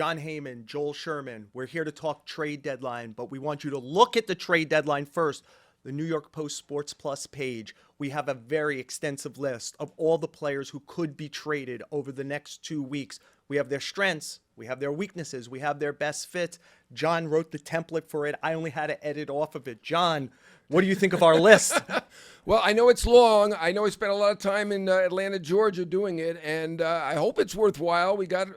John Heyman, Joel Sherman, we're here to talk trade deadline, but we want you to look at the trade deadline first. The New York Post Sports Plus page, we have a very extensive list of all the players who could be traded over the next 2 weeks. We have their strengths, we have their weaknesses, we have their best fits. John wrote the template for it. I only had to edit off of it. John, what do you think of our list? Well, I know it's long. I know I spent a lot of time in Atlanta, Georgia doing it, and I hope it's worthwhile. We got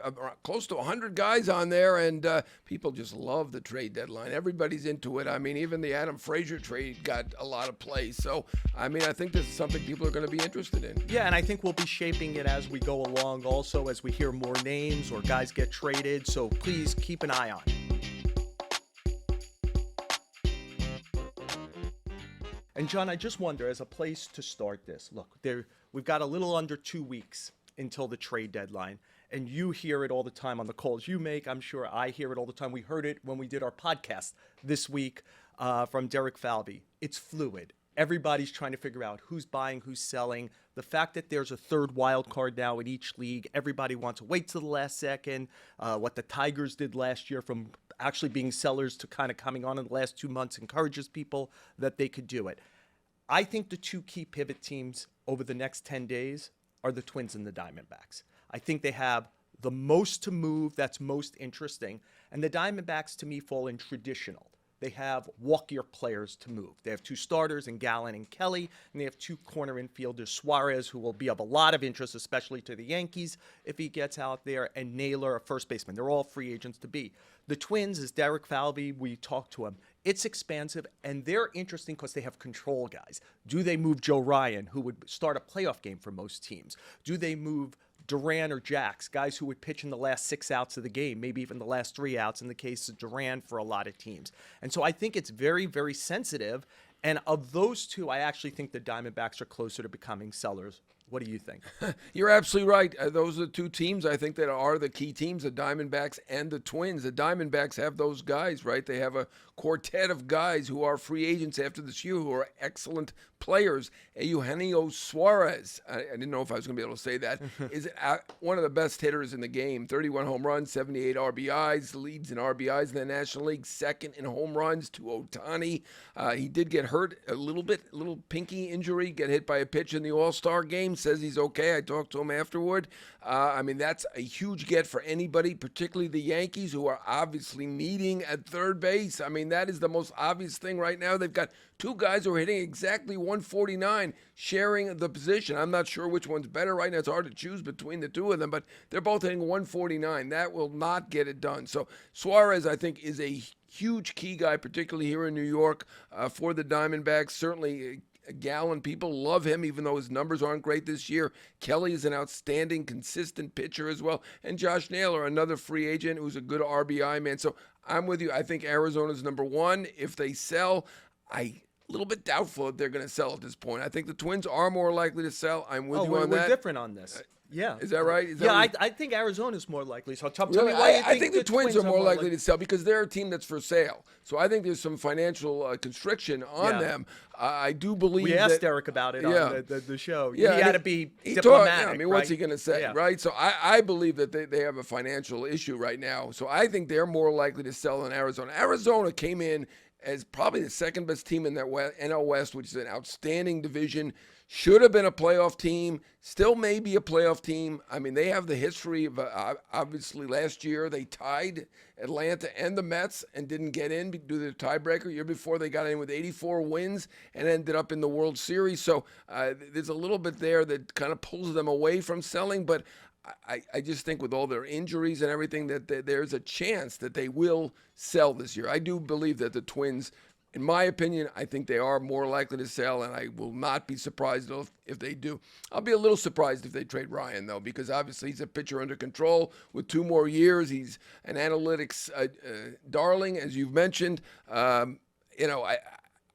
close to 100 guys on there, and people just love the trade deadline. Everybody's into it. I mean, even the Adam Frazier trade got a lot of play. So, I mean, I think this is something people are going to be interested in. Yeah, and I think we'll be shaping it as we go along also, as we hear more names or guys get traded. So please keep an eye on it. And John, I just wonder, as a place to start this, look, we've got a little under 2 weeks until the trade deadline, and you hear it all the time on the calls you make. I'm sure I hear it all the time. We heard it when we did our podcast this week from Derek Falvey. It's fluid. Everybody's trying to figure out who's buying, who's selling. The fact that there's a third wild card now in each league, everybody wants to wait till the last second. What the Tigers did last year from actually being sellers to kind of coming on in the last 2 months encourages people that they could do it. I think the two key pivot teams over the next 10 days are the Twins and the Diamondbacks. I think they have the most to move that's most interesting. And the Diamondbacks, to me, fall in traditional. They have walkier players to move. They have two starters in Gallen and Kelly, and they have two corner infielders, Suarez, who will be of a lot of interest, especially to the Yankees if he gets out there, and Naylor, a first baseman. They're all free agents to be. The Twins, as Derek Falvey, we talked to him, it's expansive, and they're interesting because they have control guys. Do they move Joe Ryan, who would start a playoff game for most teams? Do they move Duran or Jax, guys who would pitch in the last 6 outs of the game, maybe even the last 3 outs in the case of Duran for a lot of teams? And so I think it's very, very sensitive. And of those two, I actually think the Diamondbacks are closer to becoming sellers. What do you think? You're absolutely right. Those are the two teams I think that are the key teams, the Diamondbacks and the Twins. The Diamondbacks have those guys, right? They have a quartet of guys who are free agents after this year who are excellent players. Eugenio Suarez, I didn't know if I was going to be able to say that, is one of the best hitters in the game. 31 home runs, 78 RBIs, leads in RBIs in the National League, second in home runs to Ohtani. He did get hurt a little pinky injury, get hit by a pitch in the All-Star game, says he's okay. I talked to him afterward. I mean, that's a huge get for anybody, particularly the Yankees, who are obviously needing at third base. I mean, that is the most obvious thing right now. They've got two guys who are hitting exactly 149, sharing the position. I'm not sure which one's better right now. It's hard to choose between the two of them, but they're both hitting 149. That will not get it done. So Suarez, I think, is a huge key guy, particularly here in New York for the Diamondbacks. Certainly Gallen, people love him, even though his numbers aren't great this year. Kelly is an outstanding, consistent pitcher as well. And Josh Naylor, another free agent who's a good RBI man. So I'm with you. I think Arizona's number one. If they sell, a little bit doubtful if they're going to sell at this point. I think the Twins are more likely to sell. I'm with you on that. We're different on this. Yeah. Is that right? I think Arizona's more likely. So tell me really, why you I think the Twins are more likely to sell because they're a team that's for sale. So I think there's some financial constriction on them. I do believe we asked Derek about it on the show. Yeah, he had to be diplomatic. I mean, what's he going to say, right? So I believe that they have a financial issue right now. So I think they're more likely to sell than Arizona. Arizona came in as probably the second best team in that NL West, which is an outstanding division. Should have been a playoff team, still may be a playoff team. I mean, they have the history of, obviously, last year they tied Atlanta and the Mets and didn't get in due to the tiebreaker. Year before, they got in with 84 wins and ended up in the World Series. So there's a little bit there that kind of pulls them away from selling, but I just think with all their injuries and everything that there's a chance that they will sell this year. I do believe that the Twins, in my opinion, I think they are more likely to sell, and I will not be surprised if they do. I'll be a little surprised if they trade Ryan, though, because obviously he's a pitcher under control with 2 more years. He's an analytics darling, as you've mentioned.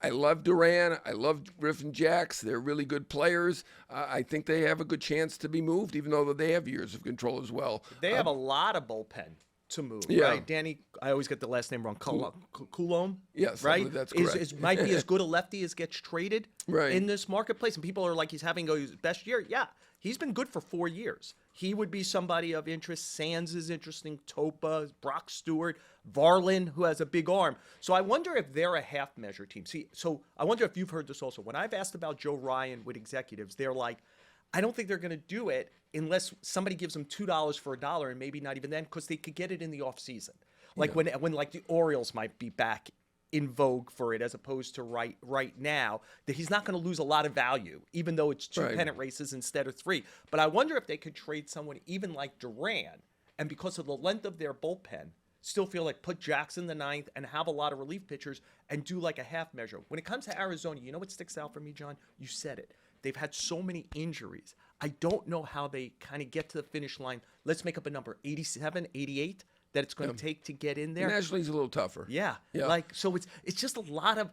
I love Duran. I love Griffin Jax. They're really good players. I think they have a good chance to be moved, even though they have years of control as well. They have a lot of bullpen to move, right? Danny, I always get the last name wrong. Coulomb? Yes, right? That's correct. Might be as good a lefty as gets traded in this marketplace. And people are like, he's having his best year. Yeah, he's been good for 4 years. He would be somebody of interest. Sands is interesting. Topa, Brock Stewart, Varlin, who has a big arm. So I wonder if they're a half-measure team. See, so I wonder if you've heard this also. When I've asked about Joe Ryan with executives, they're like, I don't think they're going to do it unless somebody gives them $2 for a dollar, and maybe not even then, because they could get it in the offseason. Like when like the Orioles might be back in vogue for it, as opposed to right now, that he's not going to lose a lot of value, even though it's two pennant races instead of three. But I wonder if they could trade someone even like Duran, and because of the length of their bullpen, still feel like put Jackson the ninth and have a lot of relief pitchers and do like a half measure. When it comes to Arizona, you know what sticks out for me, John? You said it. They've had so many injuries. I don't know how they kind of get to the finish line. Let's make up a number, 87, 88, that it's going to take to get in there. Nationally, it's a little tougher. Yeah. Like, so it's just a lot of,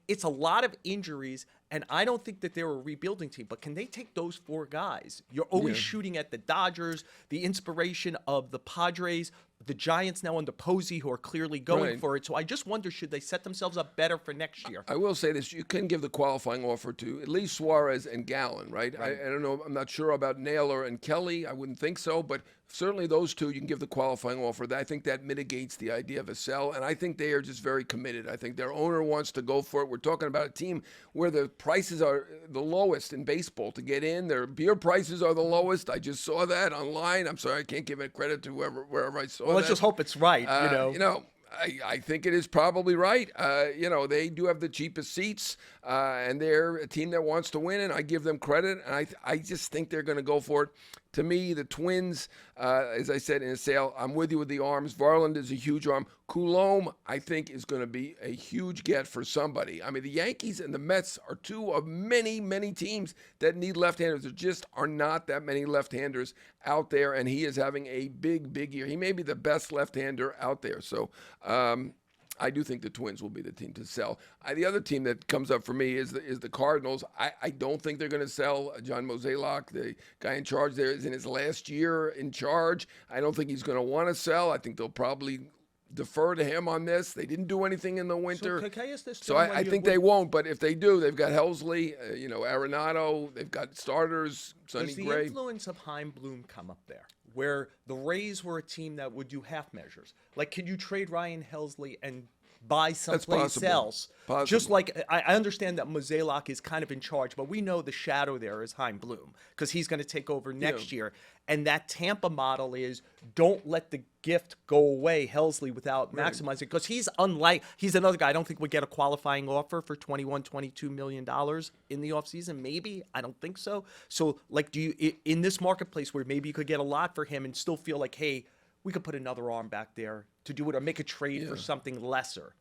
it's a lot of injuries, and I don't think that they're a rebuilding team, but can they take those four guys? You're always shooting at the Dodgers, the inspiration of the Padres, the Giants now under Posey, who are clearly going for it. So I just wonder, should they set themselves up better for next year? I will say this: you can give the qualifying offer to at least Suarez and Gallen, right? I don't know. I'm not sure about Naylor and Kelly. I wouldn't think so, but certainly those two, you can give the qualifying offer. I think that mitigates the idea of a sell, and I think they are just very committed. I think their owner wants to go for it. We're talking about a team where the prices are the lowest in baseball to get in. Their beer prices are the lowest. I just saw that online. I'm sorry, I can't give it credit to wherever I saw that. Let's just hope it's right, I think it is probably right. They do have the cheapest seats, and they're a team that wants to win, and I give them credit. And I just think they're going to go for it. To me, the Twins, as I said in a sale, I'm with you with the arms. Varland is a huge arm. Coulombe, I think, is going to be a huge get for somebody. I mean, the Yankees and the Mets are two of many, many teams that need left-handers. There just are not that many left-handers out there, and he is having a big, big year. He may be the best left-hander out there. So I do think the Twins will be the team to sell. The other team that comes up for me is the Cardinals. I don't think they're going to sell John Mozeliak. The guy in charge there is in his last year in charge. I don't think he's going to want to sell. I think they'll probably defer to him on this. They didn't do anything in the winter. So can I ask this? So I think they won't, but if they do, they've got Helsley, Arenado, they've got starters, Sonny Gray. Does the influence of Heim Bloom come up there, where the Rays were a team that would do half measures? Like, could you trade Ryan Helsley and buy someplace else? Possible. Just like I understand that Mozeliak is kind of in charge, but we know the shadow there is Heim Bloom because he's going to take over next year. And that Tampa model is don't let the gift go away, Helsley, without maximizing, because he's another guy I don't think would get a qualifying offer for $21-22 million in the offseason. Maybe. I don't think so. So, like, do you, in this marketplace where maybe you could get a lot for him and still feel like, hey, we could put another arm back there to do it or make a trade for something lesser?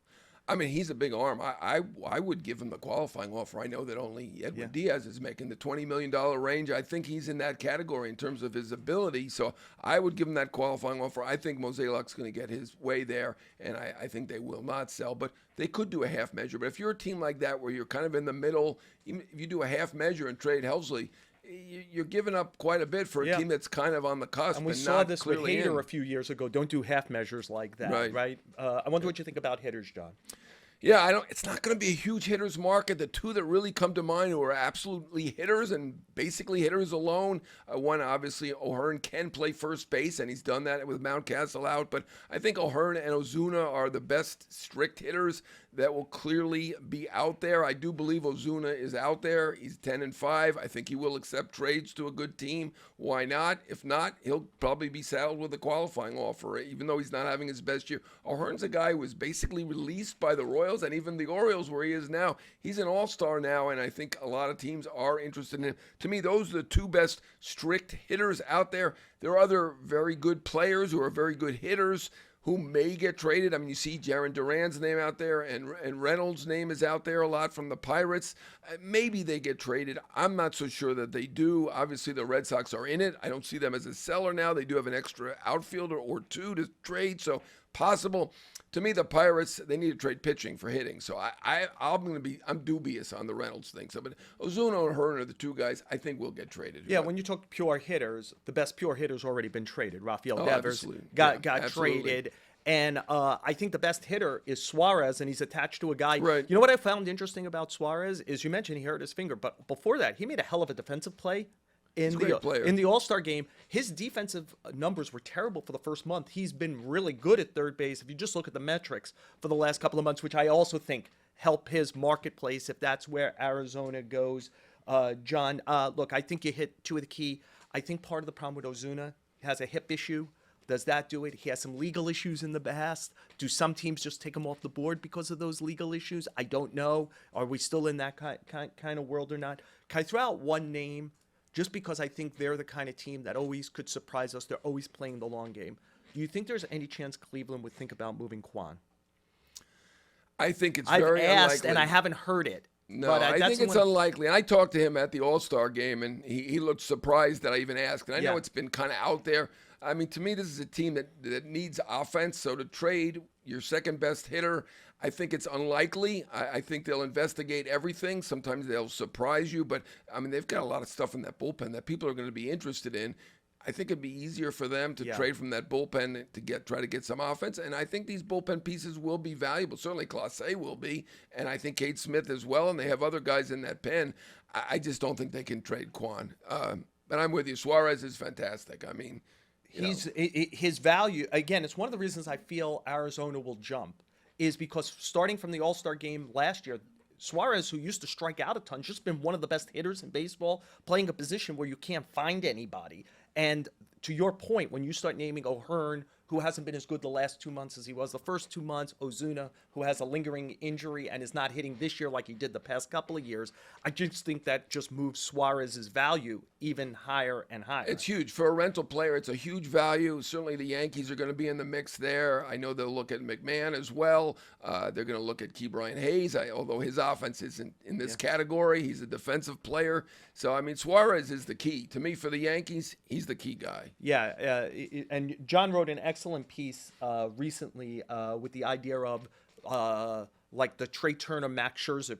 I mean, he's a big arm. I would give him the qualifying offer. I know that only Edwin Diaz is making the $20 million range. I think he's in that category in terms of his ability. So I would give him that qualifying offer. I think Mozeliak's going to get his way there, and I think they will not sell. But they could do a half measure. But if you're a team like that where you're kind of in the middle, even if you do a half measure and trade Helsley, you're giving up quite a bit for a team that's kind of on the cusp. And we saw this with Hader a few years ago. Don't do half measures like that, right? I wonder what you think about hitters, John. Yeah, it's not going to be a huge hitters market. The two that really come to mind who are absolutely hitters and basically hitters alone, one, obviously, O'Hearn can play first base, and he's done that with Mountcastle out. But I think O'Hearn and Ozuna are the best strict hitters that will clearly be out there. I do believe Ozuna is out there. He's 10-5. I think he will accept trades to a good team. Why not? If not, he'll probably be saddled with a qualifying offer, even though he's not having his best year. O'Hearn's a guy who was basically released by the Royals and even the Orioles, where he is now. He's an all-star now, and I think a lot of teams are interested in him. To me, those are the two best strict hitters out there. There are other very good players who are very good hitters who may get traded. I mean, you see Jaron Duran's name out there, and Reynolds' name is out there a lot from the Pirates. Maybe they get traded. I'm not so sure that they do. Obviously, the Red Sox are in it. I don't see them as a seller now. They do have an extra outfielder or two to trade, so possible. To me, the Pirates, they need to trade pitching for hitting. So I'm dubious on the Reynolds thing. So, but Ozuna and Hearn are the two guys I think will get traded. Yeah, when you talk pure hitters, the best pure hitter's already been traded. Rafael Devers got traded. And I think the best hitter is Suarez, and he's attached to a guy. Right. You know what I found interesting about Suarez is you mentioned he hurt his finger, but before that, he made a hell of a defensive play in a great player. in the All-Star game, his defensive numbers were terrible for the first month. He's been really good at third base. If you just look at the metrics for the last couple of months, which I also think help his marketplace if that's where Arizona goes. John, look, I think you hit two of the key. I think part of the problem with Ozuna, he has a hip issue. Does that do it? He has some legal issues in the past. Do some teams just take him off the board because of those legal issues? I don't know. Are we still in that kind of world or not? Can I throw out one name just because I think they're the kind of team that always could surprise us? They're always playing the long game. Do you think there's any chance Cleveland would think about moving Kwan? I think it's I've very asked unlikely. and I haven't heard it. No, but I think it's unlikely. And I talked to him at the All-Star game, and he looked surprised that I even asked. And I know it's been kind of out there. I mean, to me, this is a team that needs offense. So to trade your second best hitter, I think it's unlikely. I think they'll investigate everything. Sometimes they'll surprise you. But, I mean, they've got a lot of stuff in that bullpen that people are going to be interested in. I think it'd be easier for them to trade from that bullpen to try to get some offense. And I think these bullpen pieces will be valuable. Certainly Clase will be. And I think Kate Smith as well. And they have other guys in that pen. I just don't think they can trade Kwan. But I'm with you. Suarez is fantastic. I mean, his value, again, it's one of the reasons I feel Arizona will jump, is because starting from the All-Star game last year, Suarez, who used to strike out a ton, just been one of the best hitters in baseball, playing a position where you can't find anybody. And to your point, when you start naming O'Hearn, who hasn't been as good the last 2 months as he was the first 2 months, Ozuna, who has a lingering injury and is not hitting this year like he did the past couple of years, I just think that just moves Suarez's value even higher and higher. It's huge. For a rental player, it's a huge value. Certainly the Yankees are going to be in the mix there. I know they'll look at McMahon as well. They're going to look at Ke'Bryan Hayes, although his offense isn't in this category. He's a defensive player. So, I mean, Suarez is the key. To me, for the Yankees, he's the key guy. Yeah, and John wrote an excellent piece recently with the idea of like the Trey Turner, Max Scherzer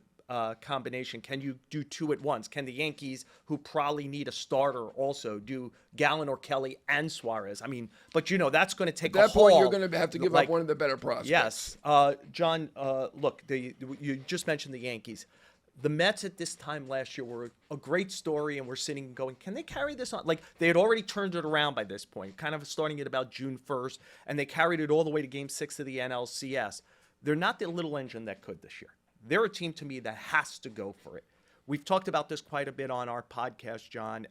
combination. Can you do two at once? Can the Yankees, who probably need a starter, also do Gallen or Kelly and Suarez? I mean, but that's going to take at that a haul. point, you're going to have to give up one of the better prospects. Yes, John. Look, you just mentioned the Yankees. The Mets at this time last year were a great story, and we're sitting going, can they carry this on? Like, they had already turned it around by this point, kind of starting at about June 1st, and they carried it all the way to Game 6 of the NLCS. They're not the little engine that could this year. They're a team, to me, that has to go for it. We've talked about this quite a bit on our podcast, John.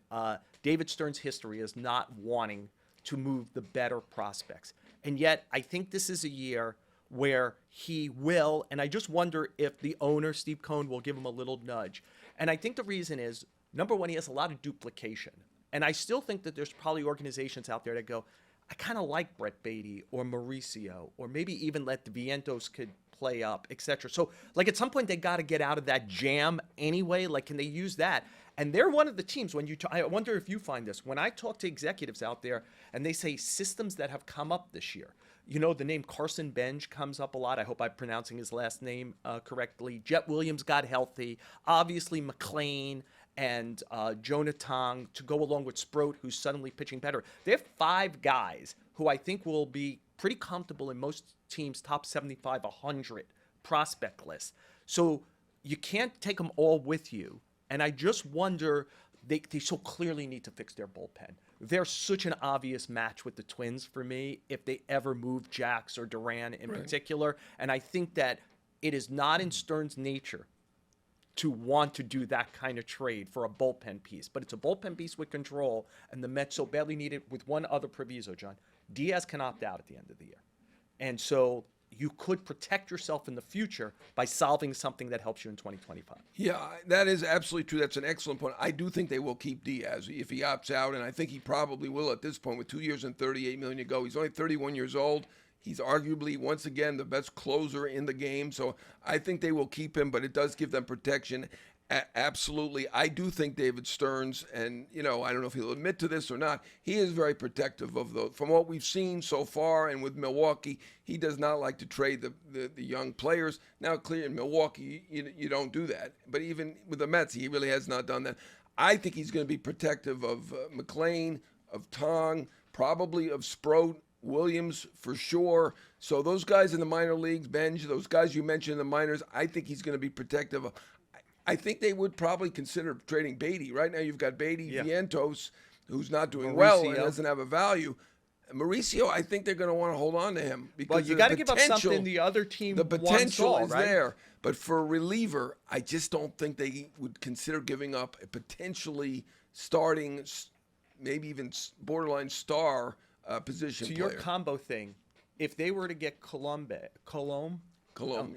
David Stearns' history is not wanting to move the better prospects. And yet, I think this is a year where he will, and I just wonder if the owner, Steve Cohen, will give him a little nudge. And I think the reason is, number one, he has a lot of duplication. And I still think that there's probably organizations out there that go, I kind of like Brett Beatty or Mauricio, or maybe even let the Vientos could play up, etc. So, like, at some point, they got to get out of that jam anyway. Like, can they use that? And they're one of the teams, when I wonder if you find this, when I talk to executives out there and they say systems that have come up this year, the name Carson Benj comes up a lot. I hope I'm pronouncing his last name correctly. Jet Williams got healthy. Obviously, McClain and Jonah Tong to go along with Sproat, who's suddenly pitching better. They have 5 guys who I think will be pretty comfortable in most teams' top 75, 100 prospect list. So you can't take them all with you. And I just wonder, they so clearly need to fix their bullpen. They're such an obvious match with the Twins for me if they ever move Jax or Duran in particular. And I think that it is not in Stearns' nature to want to do that kind of trade for a bullpen piece. But it's a bullpen piece with control, and the Mets so badly need it, with one other proviso, John. Diaz can opt out at the end of the year. And so you could protect yourself in the future by solving something that helps you in 2025. Yeah, that is absolutely true. That's an excellent point. I do think they will keep Diaz if he opts out, and I think he probably will at this point with 2 years and $38 million to go. He's only 31 years old. He's arguably, once again, the best closer in the game. So I think they will keep him, but it does give them protection. Absolutely. I do think David Stearns, and, I don't know if he'll admit to this or not, he is very protective of those. From what we've seen so far and with Milwaukee, he does not like to trade the young players. Now, clear in Milwaukee, you don't do that. But even with the Mets, he really has not done that. I think he's going to be protective of McClain, of Tong, probably of Sproat, Williams for sure. So those guys in the minor leagues, Benj, those guys you mentioned in the minors, I think he's going to be protective of. I think they would probably consider trading Beatty. Right now, you've got Beatty, Yeah. Vientos, who's not doing well and Mauricio. doesn't have a value. Mauricio, I think they're going to want to hold on to him because Well, you the got to give up potential- something the other team The potential saw, is right? there, but for a reliever, I just don't think they would consider giving up a potentially starting, maybe even borderline star position To player. your combo thing, if they were to get Colombe,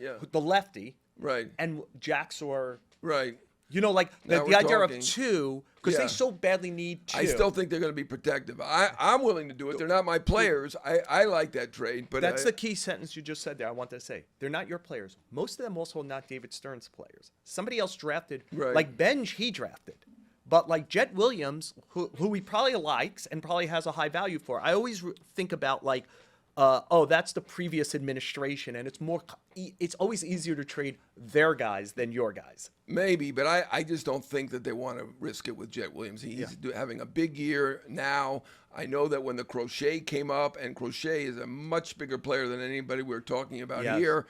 yeah, the lefty, right, and Jax or right. like Now the we're idea talking. of two, because Yeah. they so badly need two. I still think they're going to be protective. I'm willing to do it. They're not my players. I like that trade, but That's the key sentence you just said there. I want to say they're not your players. Most of them also not David Stearns players. Somebody else drafted, Right. like Benj, he drafted, but like Jet Williams, who he probably likes and probably has a high value for. I always think about like, that's the previous administration, and it's always easier to trade their guys than your guys. Maybe, but I just don't think that they want to risk it with Jet Williams. He's having a big year now. I know that when the Crochet came up, and Crochet is a much bigger player than anybody we're talking about Yes. here,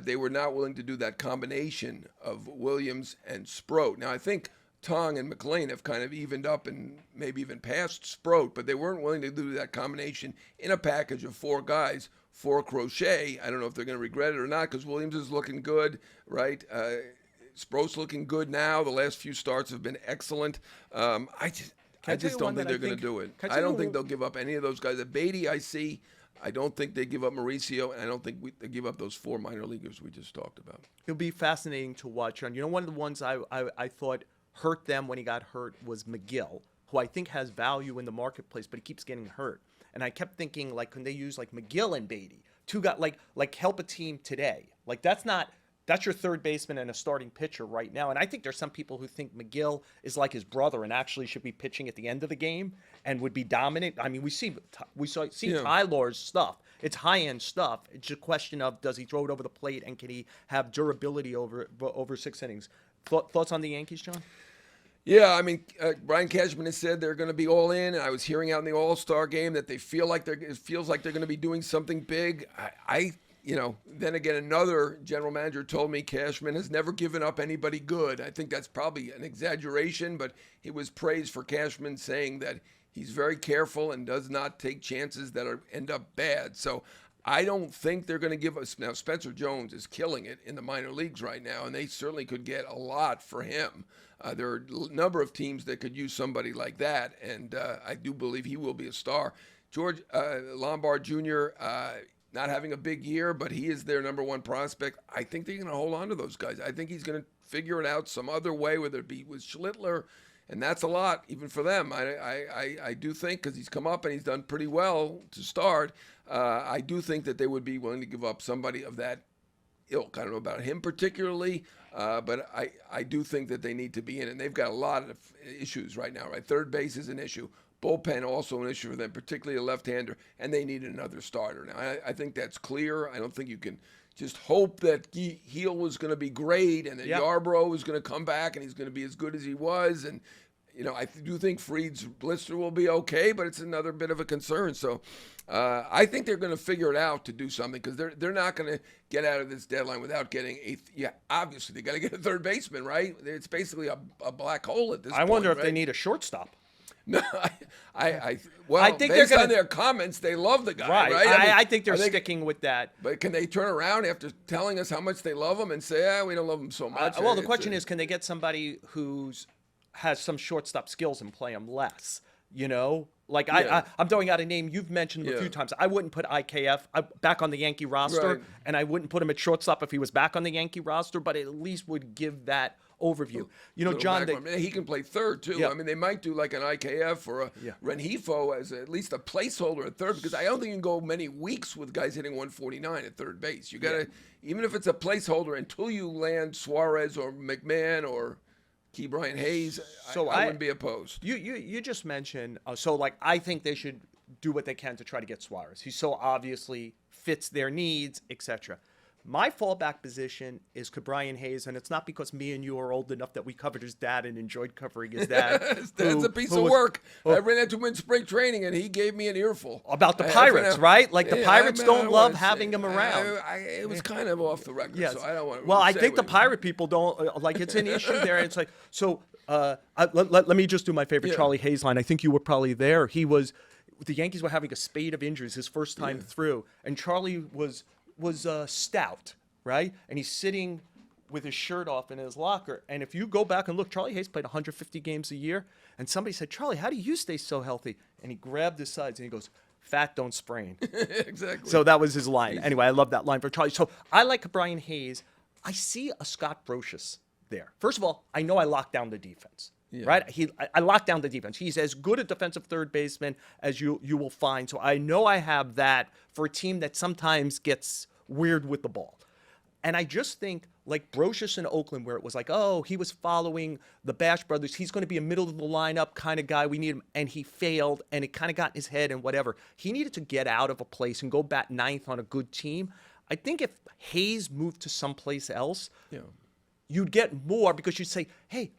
they were not willing to do that combination of Williams and Sproat. Now, I think Tong and McLean have kind of evened up and maybe even passed Sproat, but they weren't willing to do that combination in a package of four guys for Crochet. I don't know if they're going to regret it or not because Williams is looking good, right? Sproat's looking good now. The last few starts have been excellent. I just don't think they're going to do it. I don't think they'll give up any of those guys. At Beatty, I see. I don't think they give up Mauricio, and I don't think they give up those four minor leaguers we just talked about. It'll be fascinating to watch. And one of the ones I thought hurt them when he got hurt was McGill, who I think has value in the marketplace, but he keeps getting hurt. And I kept thinking, like, can they use like McGill and Beatty? Two got like help a team today. Like that's your third baseman and a starting pitcher right now. And I think there's some people who think McGill is like his brother and actually should be pitching at the end of the game and would be dominant. I mean, we see Tyler's stuff. It's high-end stuff. It's just a question of does he throw it over the plate and can he have durability over 6 innings? Thoughts on the Yankees, John? Yeah, I mean, Brian Cashman has said they're going to be all in, and I was hearing out in the All-Star game that it feels like they're going to be doing something big. Then again, another general manager told me Cashman has never given up anybody good. I think that's probably an exaggeration, but he was praised for Cashman saying that he's very careful and does not take chances that end up bad. So I don't think they're going to give us. Now, Spencer Jones is killing it in the minor leagues right now, and they certainly could get a lot for him. There are a number of teams that could use somebody like that, and I do believe he will be a star. George Lombard Jr., not having a big year, but he is their number one prospect. I think they're going to hold on to those guys. I think he's going to figure it out some other way, whether it be with Schlittler, and that's a lot even for them. I do think, because he's come up and he's done pretty well to start, I do think that they would be willing to give up somebody of that ilk. I don't know about him particularly, but I do think that they need to be in it. And they've got a lot of issues right now, right? Third base is an issue. Bullpen also an issue for them, particularly a left-hander, and they need another starter. Now, I think that's clear. I don't think you can just hope that Heel was going to be great and that Yarbrough was going to come back and he's going to be as good as he was. And, I do think Fried's blister will be okay, but it's another bit of a concern. So I think they're going to figure it out to do something because they're not going to get out of this deadline without getting obviously they got to get a third baseman, right? It's basically a black hole at this point. I wonder if right? they need a shortstop. No, I think they're based on their comments, they love the guy, right? I think they're sticking with that. But can they turn around after telling us how much they love him and say, we don't love him so much? Well, the question is, can they get somebody has some shortstop skills and play him less? I'm throwing out a name you've mentioned a few times. I wouldn't put IKF back on the Yankee roster, Right. and I wouldn't put him at shortstop if he was back on the Yankee roster, but it at least would give that overview. John, he can play third too. Yeah. I mean, they might do like an IKF or a Rengifo as at least a placeholder at third, because I don't think you can go many weeks with guys hitting 149 at third base. You got to, even if it's a placeholder, until you land Suarez or McMahon or Key Brian Hayes, I wouldn't be opposed. You just mentioned I think they should do what they can to try to get Suarez. He so obviously fits their needs, etc. My fallback position is Brian Hayes, and it's not because me and you are old enough that we covered his dad and enjoyed covering his dad. That's a piece of work. I ran into him in spring training, and he gave me an earful. About the Pirates, right? Like, the Pirates don't love having him around. It was kind of off the record, Yes. so I don't want to Well, I say think the what- Pirate people don't, like, it's an issue there. It's like, so let me just do my favorite Charlie Hayes line. I think you were probably there. The Yankees were having a spate of injuries his first time through, and Charlie was stout, right? And he's sitting with his shirt off in his locker. And if you go back and look, Charlie Hayes played 150 games a year. And somebody said, Charlie, how do you stay so healthy? And he grabbed his sides and he goes, fat don't sprain. Exactly. So that was his line. Anyway, I love that line for Charlie. So I like Brian Hayes. I see a Scott Brocious there. First of all, I know I locked down the defense. Right? I locked down the defense. He's as good a defensive third baseman as you will find. So I know I have that for a team that sometimes gets weird with the ball. And I just think, like Brocious in Oakland, where it was like, oh, he was following the Bash brothers. He's going to be a middle of the lineup kind of guy. We need him. And he failed, and it kind of got in his head and whatever. He needed to get out of a place and go bat ninth on a good team. I think if Hayes moved to someplace else, you'd get more because you'd say, hey,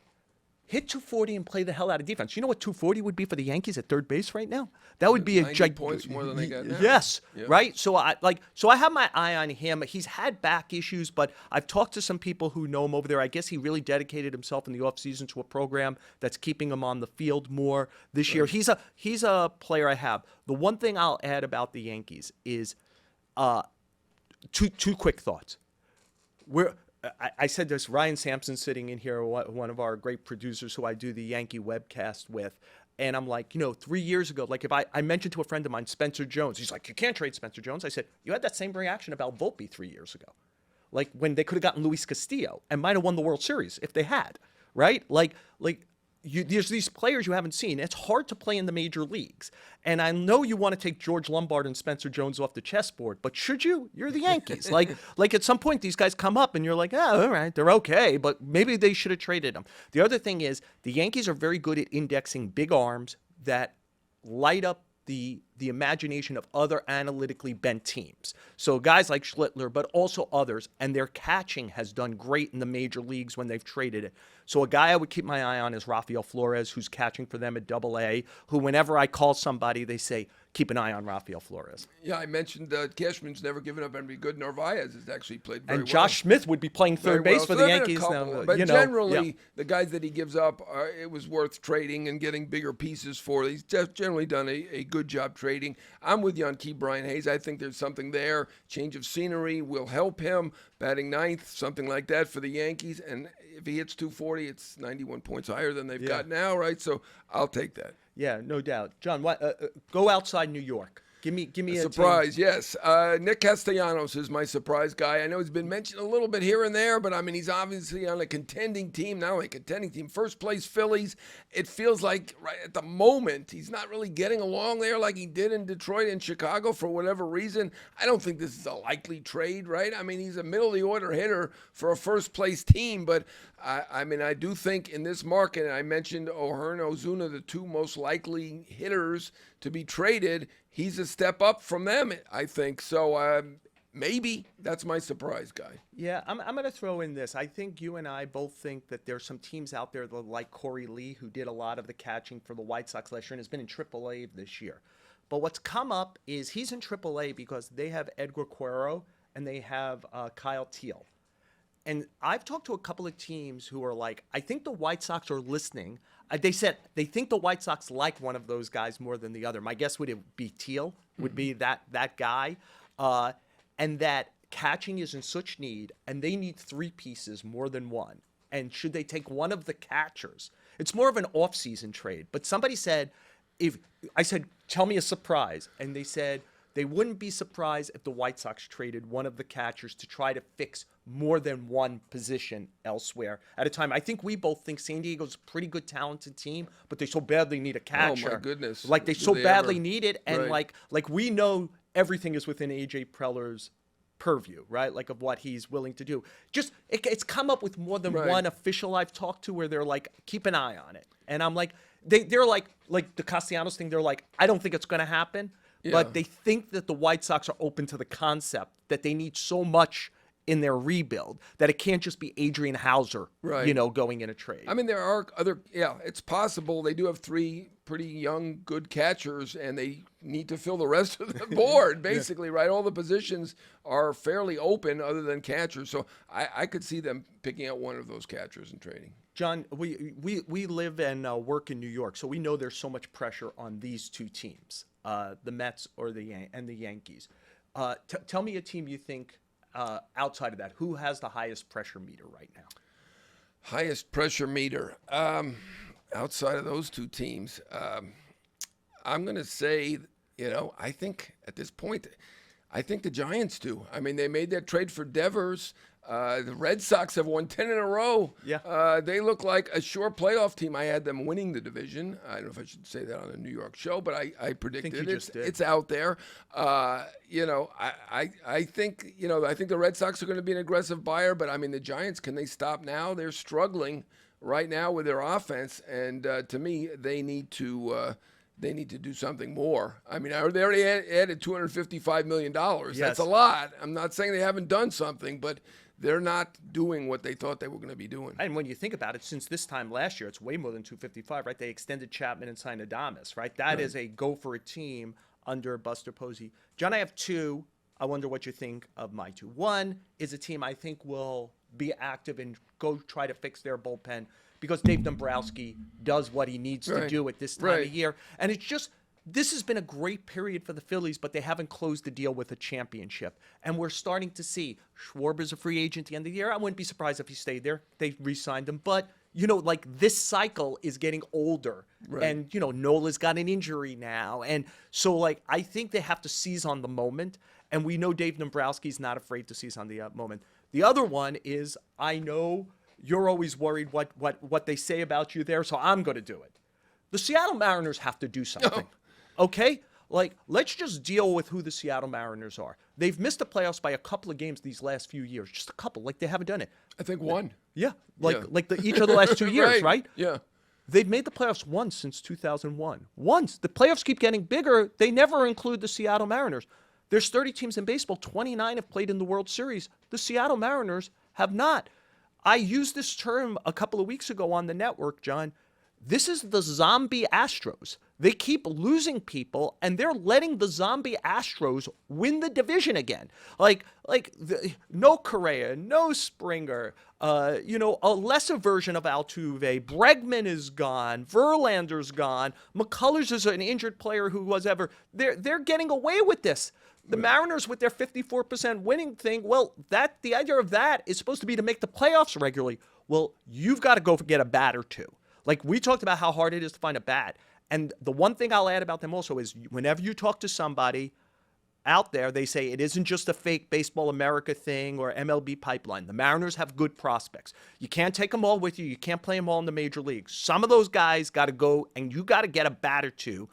hit 240 and play the hell out of defense. You know what 240 would be for the Yankees at third base right now? That would be a 90 points more than they got now. Yes, right? So I have my eye on him. He's had back issues, but I've talked to some people who know him over there. I guess he really dedicated himself in the offseason to a program that's keeping him on the field more this year. He's a player I have. The one thing I'll add about the Yankees is two quick thoughts. I said there's Ryan Sampson sitting in here, one of our great producers who I do the Yankee webcast with. And I'm like, 3 years ago, like if I mentioned to a friend of mine, Spencer Jones, he's like, you can't trade Spencer Jones. I said, you had that same reaction about Volpe 3 years ago. Like when they could have gotten Luis Castillo and might have won the World Series if they had, right? There's these players you haven't seen. It's hard to play in the major leagues. And I know you want to take George Lombard and Spencer Jones off the chessboard, but should you? You're the Yankees. like at some point, these guys come up and you're like, oh, all right, they're okay, but maybe they should have traded them. The other thing is the Yankees are very good at indexing big arms that light up the imagination of other analytically bent teams. So guys like Schlittler, but also others, and their catching has done great in the major leagues when they've traded it. So a guy I would keep my eye on is Rafael Flores, who's catching for them at Double-A, who whenever I call somebody, they say, keep an eye on Rafael Flores. Yeah, I mentioned Cashman's never given up anybody good. Narvaez has actually played very well. And Josh Smith would be playing third base for the Yankees now. But generally, the guys that he gives up, it was worth trading and getting bigger pieces for. He's just generally done a good job trading. I'm with you on key Brian Hayes. I think there's something there. Change of scenery will help him. Batting ninth, something like that for the Yankees. And if he hits 240, it's 91 points higher than they've got now, right? So I'll take that. Yeah, no doubt. John, go outside New York. Give me a surprise. team. Yes, Nick Castellanos is my surprise guy. I know he's been mentioned a little bit here and there, but I mean he's obviously on a contending team now. A contending team, first place Phillies. It feels like right at the moment he's not really getting along there like he did in Detroit and Chicago for whatever reason. I don't think this is a likely trade, right? I mean he's a middle of the order hitter for a first place team, but I mean I do think in this market, and I mentioned O'Hearn, Ozuna, the two most likely hitters to be traded. He's a step up from them, I think. So maybe that's my surprise guy. Yeah, I'm going to throw in this. I think you and I both think that there's some teams out there that like Corey Lee, who did a lot of the catching for the White Sox last year and has been in AAA this year. But what's come up is he's in AAA because they have Edgar Cuero and they have Kyle Teal. And I've talked to a couple of teams who are like, I think the White Sox are listening. They said they think the White Sox like one of those guys more than the other. My guess would be Teal, would be that guy. And that catching is in such need, and they need three pieces more than one. And should they take one of the catchers? It's more of an off-season trade. But somebody said, I said, tell me a surprise. And they said, they wouldn't be surprised if the White Sox traded one of the catchers to try to fix more than one position elsewhere at a time. I think we both think San Diego's a pretty good, talented team, but they so badly need a catcher. Oh, my goodness. Like, they Do so they badly ever? need it. And, Right. like we know everything is within A.J. Preller's purview, right? Like, of what he's willing to do. Just, it's come up with more than Right. one official I've talked to where they're like, keep an eye on it. And I'm like, they're like the Castellanos thing, they're like, I don't think it's going to happen. Yeah. But they think that the White Sox are open to the concept that they need so much in their rebuild, that it can't just be Adrian Hauser, Right. going in a trade. I mean, there are it's possible. They do have 3 pretty young, good catchers, and they need to fill the rest of the board, basically, right? All the positions are fairly open other than catchers. So I could see them picking out one of those catchers and trading. John, we live and work in New York, so we know there's so much pressure on these two teams, the Mets or the Yankees. Tell me a team you think, outside of that, who has the highest pressure meter right now? Highest pressure meter. Outside of those 2 teams, I'm going to say, I think at this point, I think the Giants do. I mean, they made that trade for Devers. The Red Sox have won 10 in a row. Yeah. They look like a sure playoff team. I had them winning the division. I don't know if I should say that on a New York show, but I predicted you just did. It's out there. I think the Red Sox are going to be an aggressive buyer, but I mean, the Giants, can they stop now? They're struggling right now with their offense, and to me, they need to do something more. I mean, they already added $255 million. Yes. That's a lot. I'm not saying they haven't done something, but they're not doing what they thought they were going to be doing. And when you think about it, since this time last year, it's way more than 255, right? They extended Chapman and signed Adames, right? That is a go for a team under Buster Posey. John, I have 2. I wonder what you think of my 2. One is a team I think will be active and go try to fix their bullpen because Dave Dombrowski does what he needs to do at this time of year. And it's just, this has been a great period for the Phillies, but they haven't closed the deal with a championship. And we're starting to see Schwarber's a free agent at the end of the year. I wouldn't be surprised if he stayed there. They re-signed him. But, this cycle is getting older. Right. And, Nola's got an injury now. And so, I think they have to seize on the moment. And we know Dave Dombrowski's not afraid to seize on the moment. The other one is, I know you're always worried what they say about you there, so I'm going to do it. The Seattle Mariners have to do something. Okay? Let's just deal with who the Seattle Mariners are. They've missed the playoffs by a couple of games these last few years. Just a couple. They haven't done it. I think one. Yeah. Each of the last 2 years, right? Yeah. They've made the playoffs once since 2001. Once. The playoffs keep getting bigger. They never include the Seattle Mariners. There's 30 teams in baseball. 29 have played in the World Series. The Seattle Mariners have not. I used this term a couple of weeks ago on the network, John. This is the zombie Astros. They keep losing people, and they're letting the zombie Astros win the division again. No Correa, no Springer, a lesser version of Altuve. Bregman is gone. Verlander's gone. McCullers is an injured player who was ever. They're getting away with this. The Mariners with their 54% winning thing, the idea of that is supposed to be to make the playoffs regularly. Well, you've got to go get a bat or 2. We talked about how hard it is to find a bat. And the one thing I'll add about them also is whenever you talk to somebody out there, they say it isn't just a fake Baseball America thing or MLB pipeline. The Mariners have good prospects. You can't take them all with you. You can't play them all in the major leagues. Some of those guys got to go, and you got to get a bat or 2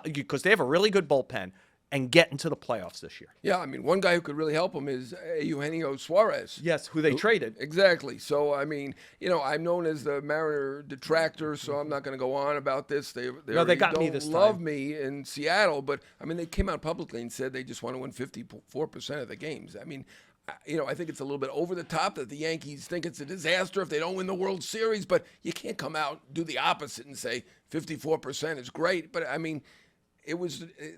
because they have a really good bullpen and get into the playoffs this year. Yeah, I mean, one guy who could really help him is Eugenio Suarez. Yes, who they traded. Exactly. So, I mean, I'm known as the Mariner detractor, so I'm not going to go on about this. They got don't me this time. love me in Seattle, but, I mean, they came out publicly and said they just want to win 54% of the games. I mean, I think it's a little bit over the top that the Yankees think it's a disaster if they don't win the World Series, but you can't come out, do the opposite and say 54% is great. But, I mean,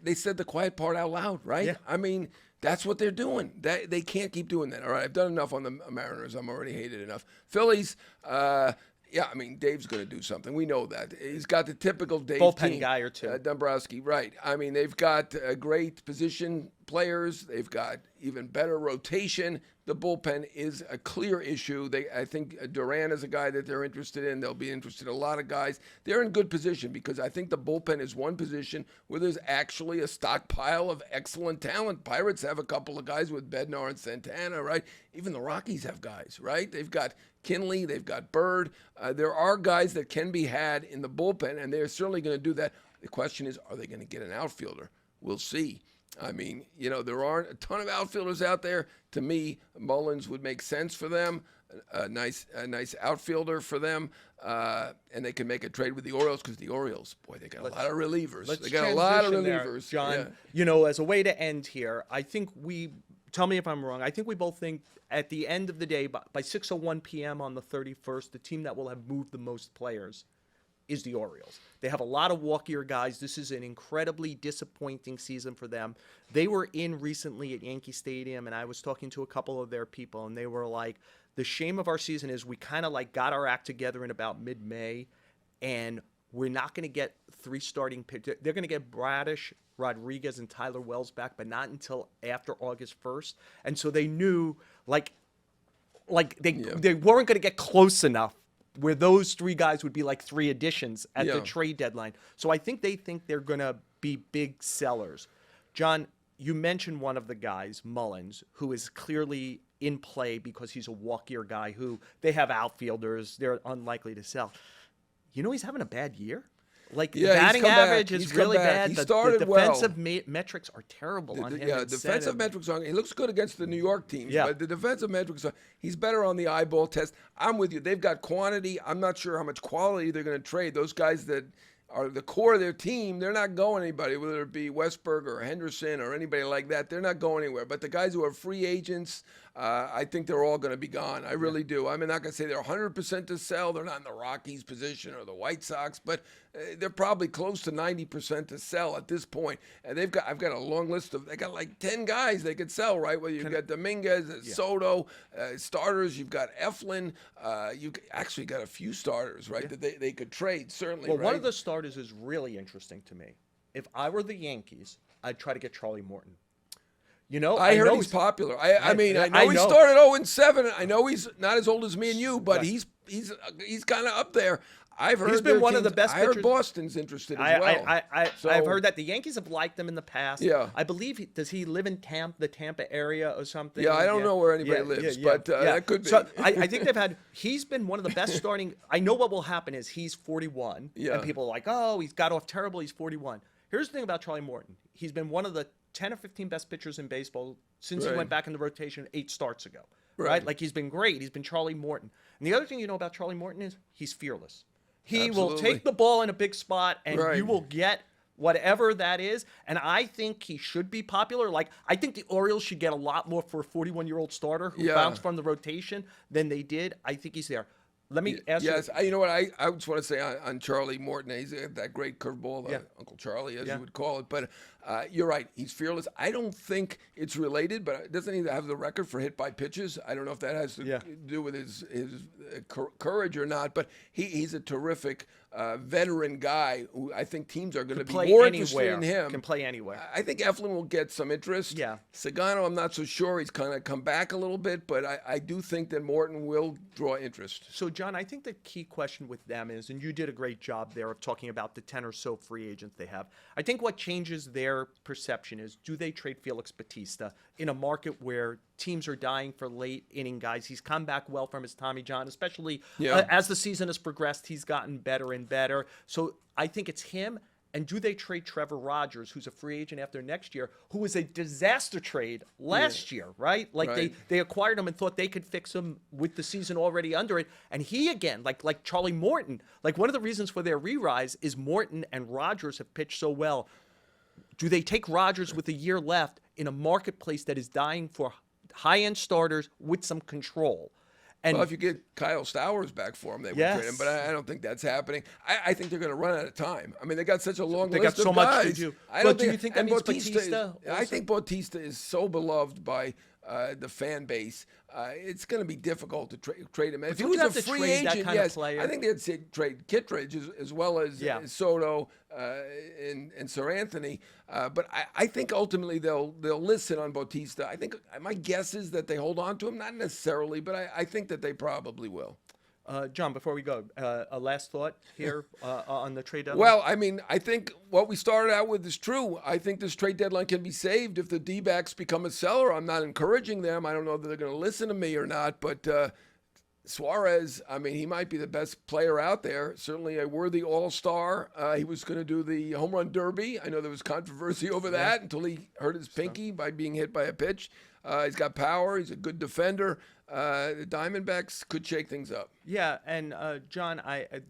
they said the quiet part out loud, right? Yeah. I mean, that's what they're doing. They can't keep doing that. All right, I've done enough on the Mariners. I'm already hated enough. Phillies, I mean, Dave's going to do something. We know that. He's got the typical Dave Bullpen team. guy or 2. Dombrowski, right. I mean, they've got great position players. They've got even better rotation. The bullpen is a clear issue. I think Duran is a guy that they're interested in. They'll be interested in a lot of guys. They're in good position because I think the bullpen is one position where there's actually a stockpile of excellent talent. Pirates have a couple of guys with Bednar and Santana, right? Even the Rockies have guys, right? They've got Kinley, they've got Bird. There are guys that can be had in the bullpen, and they're certainly going to do that. The question is, are they going to get an outfielder? We'll see. I mean, there aren't a ton of outfielders out there. To me, Mullins would make sense for them. A nice outfielder for them, and they can make a trade with the Orioles because the Orioles, boy, they got a lot of relievers. They got a lot of relievers, John. Yeah. As a way to end here, I think tell me if I'm wrong. I think we both think at the end of the day, by 6:01 p.m. on the 31st, the team that will have moved the most players is the Orioles. They have a lot of walkier guys. This is an incredibly disappointing season for them. They were in recently at Yankee Stadium, and I was talking to a couple of their people, and they were like, the shame of our season is we kind of like got our act together in about mid-May, and we're not going to get 3 starting pitchers. They're going to get Bradish, Rodriguez, and Tyler Wells back, but not until after August 1st. And so they knew, they weren't going to get close enough where those 3 guys would be like 3 additions at the trade deadline. So I think they think they're going to be big sellers. John, you mentioned one of the guys, Mullins, who is clearly in play because he's a walkier guy who they have outfielders. They're unlikely to sell. You know, he's having a bad year. Like, the batting average is really bad. He The started defensive metrics are terrible on him. Yeah, defensive metrics are. He looks good against the New York teams, but the defensive metrics are. He's better on the eyeball test. I'm with you. They've got quantity. I'm not sure how much quality they're going to trade. Those guys that are the core of their team, they're not going anybody, whether it be Westberg or Henderson or anybody like that. They're not going anywhere. But the guys who are free agents, I think they're all going to be gone. I really do. I'm not going to say they're 100% to sell. They're not in the Rockies position or the White Sox, but they're probably close to 90% to sell at this point. And I've got a long list they got like 10 guys they could sell, right? Well, you've got Dominguez, Soto, starters. You've got Eflin. You've actually got a few starters, right, that they could trade, certainly. Well, right? one of the starters is really interesting to me. If I were the Yankees, I'd try to get Charlie Morton. You know, I heard he's popular. I mean, I know he started 0-7. I know he's not as old as me and you, but he's kind of up there. I've heard he's been one of the best I heard pitchers. Boston's interested as well. I've heard that the Yankees have liked him in the past. Yeah. I believe does he live in the Tampa area or something? Yeah, I don't know where anybody lives, but that could be. So I think he's been one of the best starting. I know what will happen is he's 41, and people are like, oh, he's got off terrible. He's 41. Here's the thing about Charlie Morton. He's been one of the 10 or 15 best pitchers in baseball since he went back in the rotation 8 starts ago. Right? Like, he's been great. He's been Charlie Morton. And the other thing you know about Charlie Morton is he's fearless. He will take the ball in a big spot, and you will get whatever that is. And I think he should be popular. Like, I think the Orioles should get a lot more for a 41-year-old starter who bounced from the rotation than they did. I think he's there. Let me ask you. Yes, you know what? I just want to say on Charlie Morton, he's that great curveball, Uncle Charlie, as you would call it. But you're right. He's fearless. I don't think it's related, but doesn't he have the record for hit by pitches? I don't know if that has to do with his courage or not. But he's a terrific veteran guy who I think teams are going to be more interested in him. Can play anywhere. I think Eflin will get some interest. Yeah. Sagano, I'm not so sure. He's kind of come back a little bit, but I do think that Morton will draw interest. So, John, I think the key question with them is, and you did a great job there of talking about the 10 or so free agents they have. I think what changes their perception is, do they trade Felix Bautista in a market where teams are dying for late inning guys? He's come back well from his Tommy John, especially as the season has progressed. He's gotten better and better. So I think it's him. And do they trade Trevor Rogers, who's a free agent after next year, who was a disaster trade last year, right? Like they acquired him and thought they could fix him with the season already under it. And he, again, like Charlie Morton, like one of the reasons for their re-rise is Morton and Rogers have pitched so well. Do they take Rogers with a year left in a marketplace that is dying for high-end starters with some control? And well, if you get Kyle Stowers back for him, they would trade him. But I don't think that's happening. I think they're going to run out of time. I mean, they got such a long list of guys. They got so much to do. But do you think that means Bautista? I think Bautista is so beloved by the fan base. It's going to be difficult to trade him. If he was a free agent, yes, I think they'd say trade Kittredge as well as Soto and Sir Anthony. But I think ultimately they'll listen on Bautista. I think my guess is that they hold on to him, not necessarily, but I think that they probably will. John, before we go, a last thought here on the trade deadline? Well, I mean, I think what we started out with is true. I think this trade deadline can be saved if the D-backs become a seller. I'm not encouraging them. I don't know if they're going to listen to me or not, but Suarez, I mean, he might be the best player out there, certainly a worthy all-star. He was going to do the home run derby. I know there was controversy over that until he hurt his pinky by being hit by a pitch. He's got power. He's a good defender. The Diamondbacks could shake things up. Yeah, and John,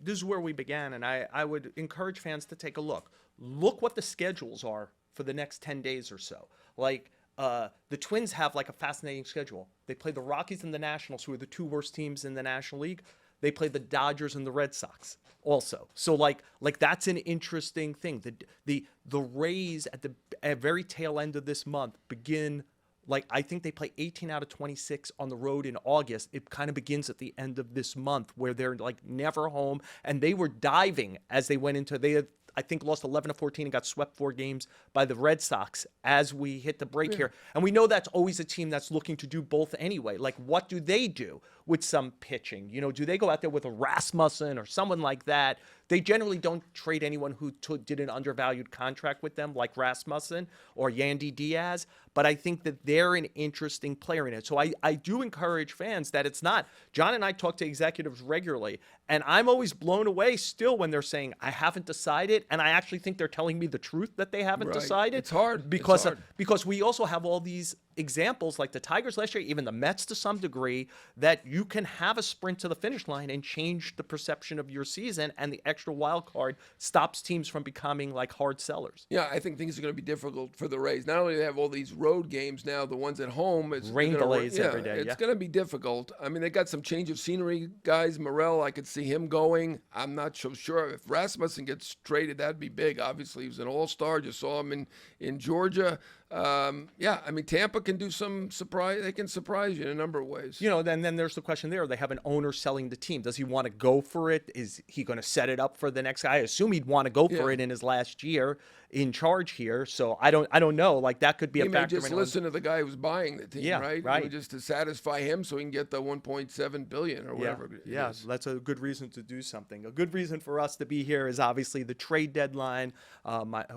this is where we began, and I would encourage fans to take a look. Look what the schedules are for the next 10 days or so. Like, the Twins have like a fascinating schedule. They play the Rockies and the Nationals, who are the two worst teams in the National League. They play the Dodgers and the Red Sox also. So like that's an interesting thing. The Rays at very tail end of this month begin. Like, I think they play 18 out of 26 on the road in August. It kind of begins at the end of this month where they're like never home. And they were diving as they went into, they had, I think, lost 11 to 14 and got swept 4 games by the Red Sox as we hit the break here. And we know that's always a team that's looking to do both anyway. Like, what do they do with some pitching? You know, do they go out there with a Rasmussen or someone like that? They generally don't trade anyone who did an undervalued contract with them, like Rasmussen or Yandy Diaz. But I think that they're an interesting player in it. So I do encourage fans that it's not. John and I talk to executives regularly, and I'm always blown away still when they're saying, I haven't decided. And I actually think they're telling me the truth that they haven't decided. It's hard. Because, it's hard. because we also have all these examples like the Tigers last year, even the Mets to some degree, that you can have a sprint to the finish line and change the perception of your season, and the extra wild card stops teams from becoming like hard sellers. Yeah, I think things are going to be difficult for the Rays. Not only do they have all these road games now, the ones at home, it's Rain delays every day. It's going to be difficult. I mean, they got some change of scenery guys. Morel, I could see him going. I'm not so sure if Rasmussen gets traded, that'd be big. Obviously, he was an all-star. Just saw him in Georgia. Yeah, I mean, Tampa can do some surprise. They can surprise you in a number of ways. You know, then there's the question there. They have an owner selling the team. Does he want to go for it? Is he going to set it up for the next guy? I assume he'd want to go for it in his last year in charge here. So I don't know. Like, that could be a factor. He may just listen to the guy who's buying the team, right? Right. You know, just to satisfy him so he can get the $1.7 billion or whatever. Yeah, that's a good reason to do something. A good reason for us to be here is obviously the trade deadline.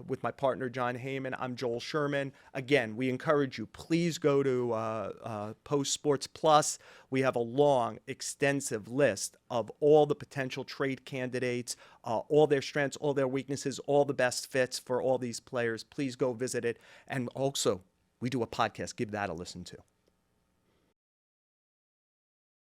With my partner John Heyman, I'm Joel Sherman. Again, we encourage you, please go to Post Sports Plus. We have a long, extensive list of all the potential trade candidates, all their strengths, all their weaknesses, all the best fits for all these players. Please go visit it. And also, we do a podcast. Give that a listen to.